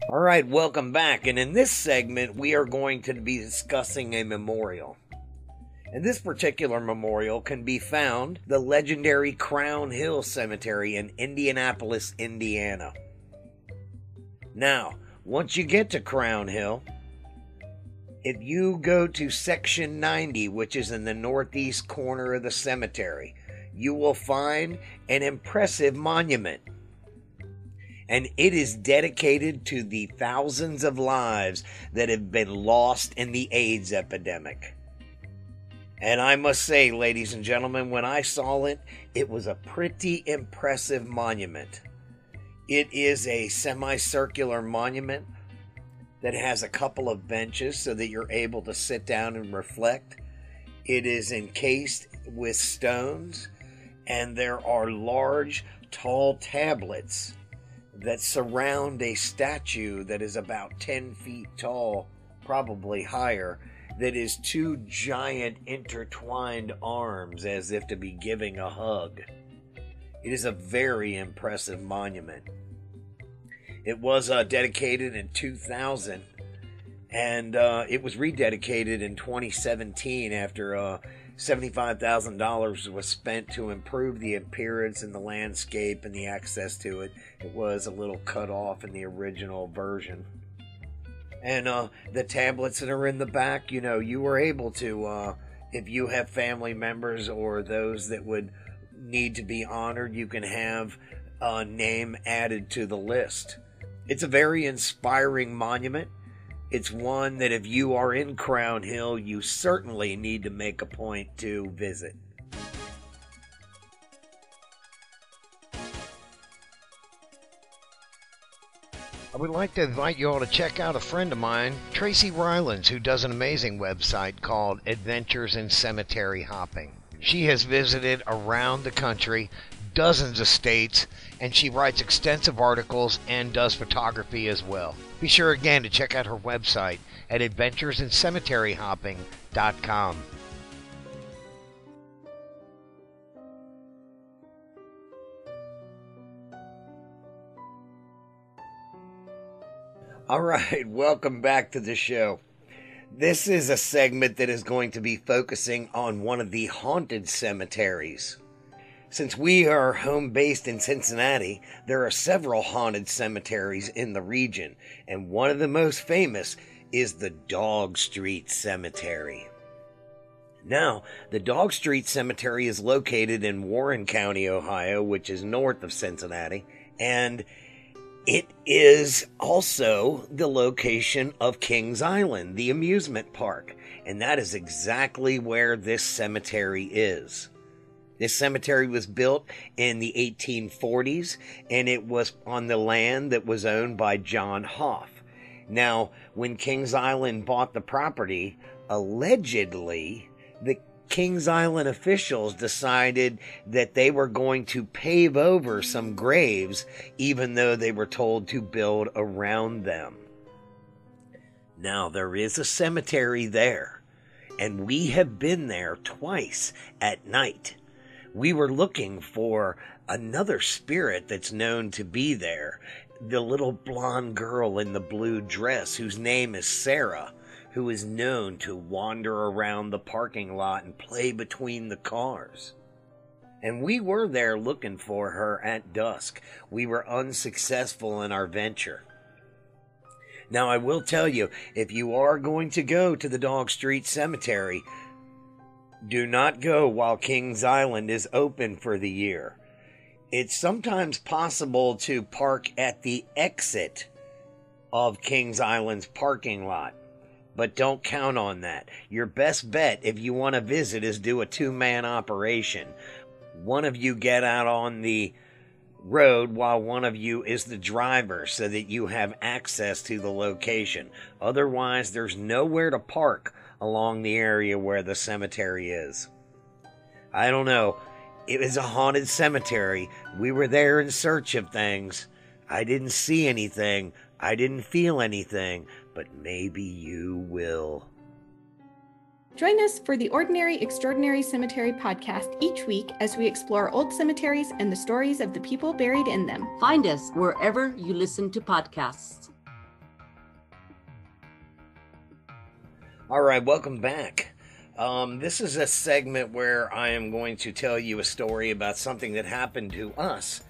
All right, welcome back. And in this segment, we are going to be discussing a memorial. And this particular memorial can be found the legendary Crown Hill Cemetery in Indianapolis, Indiana. Now, once you get to Crown Hill, if you go to section 90, which is in the northeast corner of the cemetery, you will find an impressive monument. And it is dedicated to the thousands of lives that have been lost in the AIDS epidemic. And I must say, ladies and gentlemen, when I saw it, it was a pretty impressive monument. It is a semicircular monument that has a couple of benches so that you're able to sit down and reflect. It is encased with stones, and there are large, tall tablets that surround a statue that is about 10 feet tall, probably higher, that is two giant intertwined arms as if to be giving a hug. It is a very impressive monument. It was dedicated in 2000, and it was rededicated in 2017 after $75,000 was spent to improve the appearance and the landscape and the access to it. It was a little cut off in the original version. And the tablets that are in the back, you were able to, if you have family members or those that would need to be honored, you can have a name added to the list. It's a very inspiring monument. It's one that if you are in Crown Hill, you certainly need to make a point to visit. I would like to invite you all to check out a friend of mine, Tracy Rylands, who does an amazing website called Adventures in Cemetery Hopping. She has visited around the country, dozens of states, and she writes extensive articles and does photography as well. Be sure again to check out her website at adventuresincemeteryhopping.com. All right, welcome back to the show. This is a segment that is going to be focusing on one of the haunted cemeteries. Since we are home based in Cincinnati, there are several haunted cemeteries in the region, and one of the most famous is the Dog Street Cemetery. Now, the Dog Street Cemetery is located in Warren County, Ohio, which is north of Cincinnati, and it is also the location of Kings Island, the amusement park, and that is exactly where this cemetery is. This cemetery was built in the 1840s, and it was on the land that was owned by John Hoff. Now, when Kings Island bought the property, allegedly, the Kings Island officials decided that they were going to pave over some graves, even though they were told to build around them. Now, there is a cemetery there, and we have been there twice at night. We were looking for another spirit that's known to be there, the little blonde girl in the blue dress whose name is Sarah, who is known to wander around the parking lot and play between the cars. And we were there looking for her at dusk. We were unsuccessful in our venture. Now, I will tell you, if you are going to go to the Dog Street Cemetery, do not go while Kings Island is open for the year. It's sometimes possible to park at the exit of Kings Island's parking lot, but don't count on that. Your best bet if you want to visit is do a two-man operation. One of you get out on the road while one of you is the driver so that you have access to the location. Otherwise, there's nowhere to park along the area where the cemetery is. I don't know. It is a haunted cemetery. We were there in search of things. I didn't see anything. I didn't feel anything. But maybe you will. Join us for the Ordinary Extraordinary Cemetery podcast each week as we explore old cemeteries and the stories of the people buried in them. Find us wherever you listen to podcasts. All right, welcome back. This is a segment where I am going to tell you a story about something that happened to us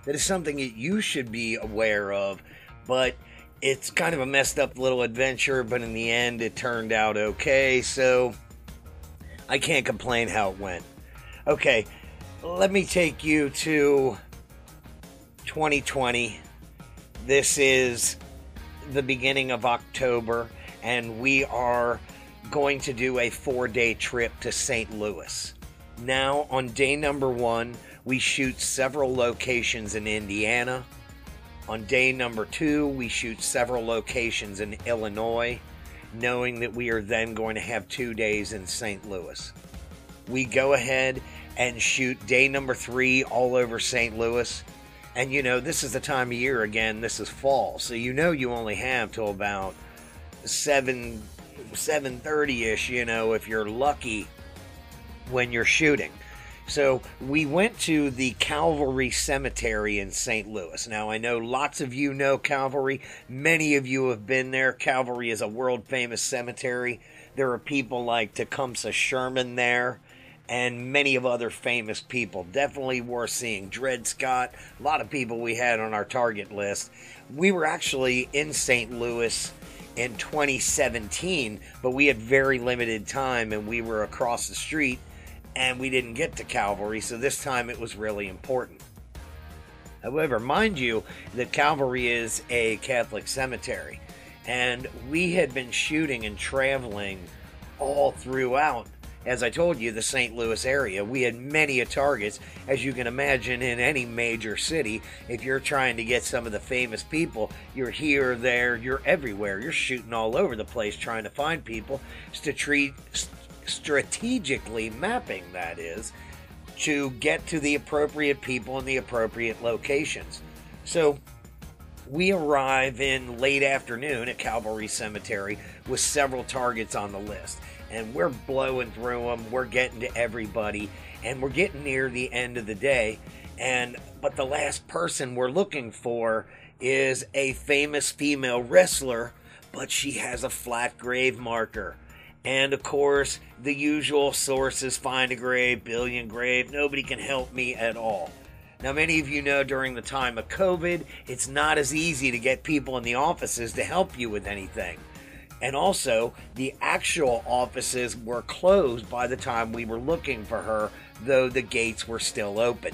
that is something that you should be aware of, but it's kind of a messed up little adventure, but in the end it turned out okay, so I can't complain how it went. Okay, let me take you to 2020. This is the beginning of October, and we are going to do a 4-day trip to St. Louis. Now, on day number 1, we shoot several locations in Indiana. On day number 2, we shoot several locations in Illinois, knowing that we are then going to have 2 days in St. Louis. We go ahead and shoot day number 3 all over St. Louis. And this is the time of year, again, this is fall, so you only have till about 7:30-ish, if you're lucky when you're shooting. So we went to the Calvary Cemetery in St. Louis. Now, I know lots of you know Calvary. Many of you have been there. Calvary is a world-famous cemetery. There are people like Tecumseh Sherman there, and many of other famous people. Definitely worth seeing. Dred Scott, a lot of people we had on our target list. We were actually in St. Louis in 2017, but we had very limited time, and we were across the street, and we didn't get to Calvary, so this time it was really important. However, mind you that Calvary is a Catholic cemetery, and we had been shooting and traveling all throughout, as I told you, the St. Louis area. We had many targets, as you can imagine, in any major city. If you're trying to get some of the famous people, you're here, there, you're everywhere. You're shooting all over the place trying to find people, strategically mapping, that is, to get to the appropriate people in the appropriate locations. So we arrive in late afternoon at Calvary Cemetery with several targets on the list. And we're blowing through them, we're getting to everybody, and we're getting near the end of the day. But the last person we're looking for is a famous female wrestler, but she has a flat grave marker. And of course, the usual sources: find a grave, billion grave, nobody can help me at all. Now, many of you know during the time of COVID, it's not as easy to get people in the offices to help you with anything. And also, the actual offices were closed by the time we were looking for her, though the gates were still open.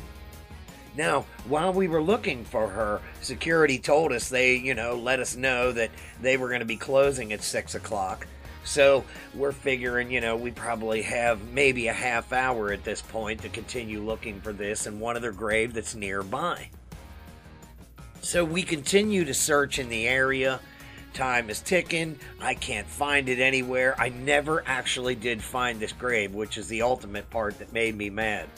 Now, while we were looking for her, security told us they, let us know that they were going to be closing at 6 o'clock. So we're figuring, we probably have maybe a half hour at this point to continue looking for this in one other grave that's nearby. So we continue to search in the area. Time is ticking. I can't find it anywhere. I never actually did find this grave, which is the ultimate part that made me mad.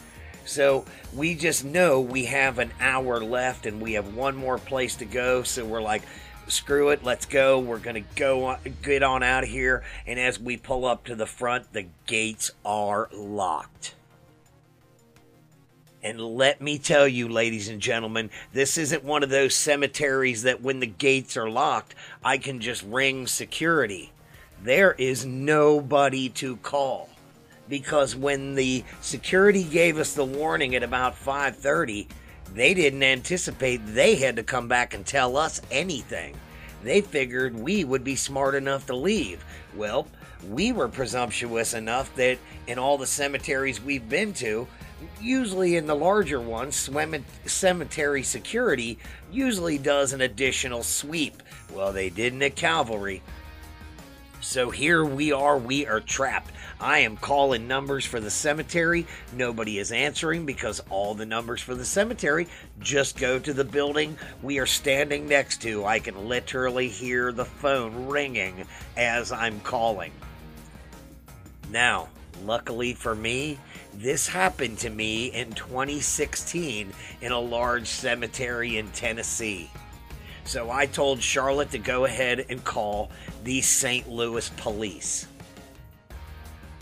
So we just know we have an hour left and we have one more place to go. So we're like, screw it, let's go. We're going to get on out of here. And as we pull up to the front, the gates are locked. And let me tell you, ladies and gentlemen, this isn't one of those cemeteries that when the gates are locked, I can just ring security. There is nobody to call. Because when the security gave us the warning at about 5:30, they didn't anticipate they had to come back and tell us anything. They figured we would be smart enough to leave. Well, we were presumptuous enough that in all the cemeteries we've been to, usually in the larger ones, cemetery security usually does an additional sweep. Well, they didn't at Calvary. So here we are trapped. I am calling numbers for the cemetery. Nobody is answering because all the numbers for the cemetery just go to the building we are standing next to. I can literally hear the phone ringing as I'm calling. Now, luckily for me, this happened to me in 2016 in a large cemetery in Tennessee. So I told Charlotte to go ahead and call the St. Louis police.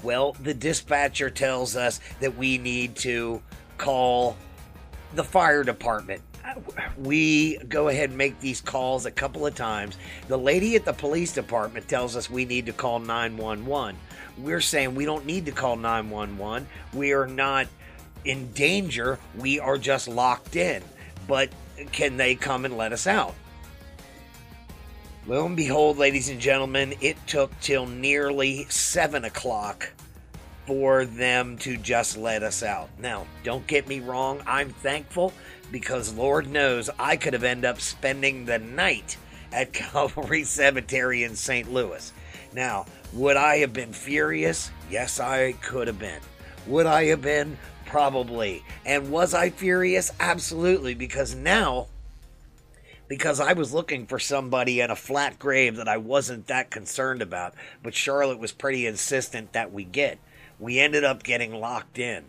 Well, the dispatcher tells us that we need to call the fire department. We go ahead and make these calls a couple of times. The lady at the police department tells us we need to call 911. We're saying we don't need to call 911. We are not in danger. We are just locked in. But can they come and let us out? Lo and behold, ladies and gentlemen, it took till nearly 7 o'clock for them to just let us out. Now, don't get me wrong, I'm thankful because Lord knows I could have ended up spending the night at Calvary Cemetery in St. Louis. Now, would I have been furious? Yes, I could have been. Would I have been? Probably. And was I furious? Absolutely, because I was looking for somebody in a flat grave that I wasn't that concerned about, but Charlotte was pretty insistent that we ended up getting locked in.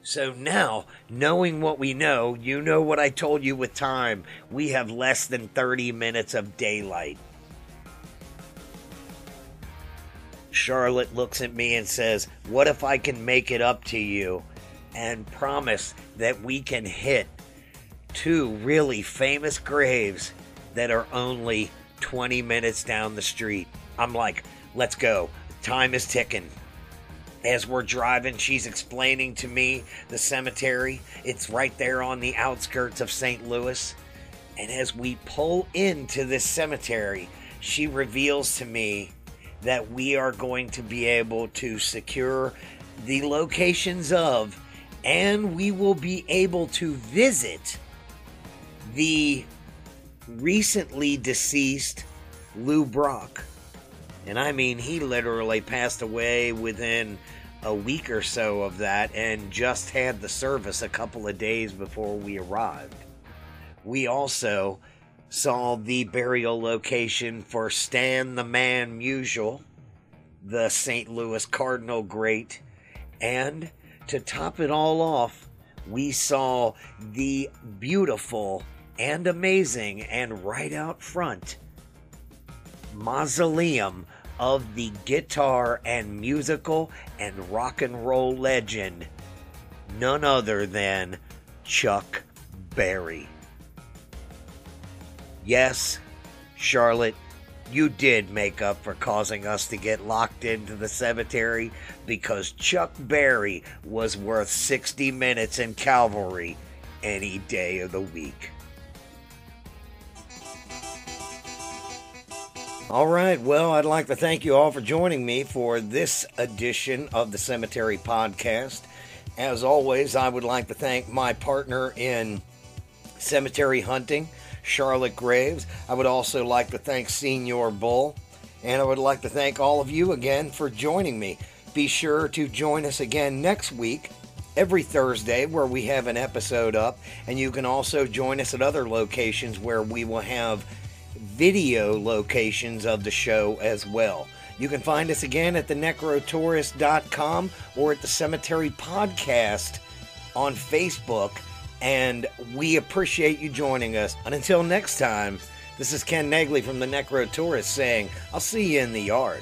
So now, knowing what we know, you know what I told you with time, we have less than 30 minutes of daylight. Charlotte looks at me and says, what if I can make it up to you and promise that we can hit 2 really famous graves that are only 20 minutes down the street? I'm like, let's go. Time is ticking. As we're driving, she's explaining to me the cemetery. It's right there on the outskirts of St. Louis. And as we pull into this cemetery, she reveals to me that we are going to be able to secure the locations of, and we will be able to visit the recently deceased Lou Brock. And I mean, he literally passed away within a week or so of that and just had the service a couple of days before we arrived. We also saw the burial location for Stan the Man Musial, the St. Louis Cardinal great, and to top it all off, we saw the beautiful and amazing and right out front mausoleum of the guitar and musical and rock and roll legend, none other than Chuck Berry. Yes, Charlotte, you did make up for causing us to get locked into the cemetery, because Chuck Berry was worth 60 minutes in Calvary any day of the week. All right, well, I'd like to thank you all for joining me for this edition of the Cemetery Podcast. As always, I would like to thank my partner in cemetery hunting, Charlotte Graves. I would also like to thank Senior Bull, and I would like to thank all of you again for joining me. Be sure to join us again next week, every Thursday, where we have an episode up, and you can also join us at other locations where we will have video locations of the show as well. You can find us again at the necrotourist.com or at the Cemetery Podcast on Facebook, and we appreciate you joining us. And until next time, this is Ken Negley from the Necro Tourist saying, I'll see you in the yard.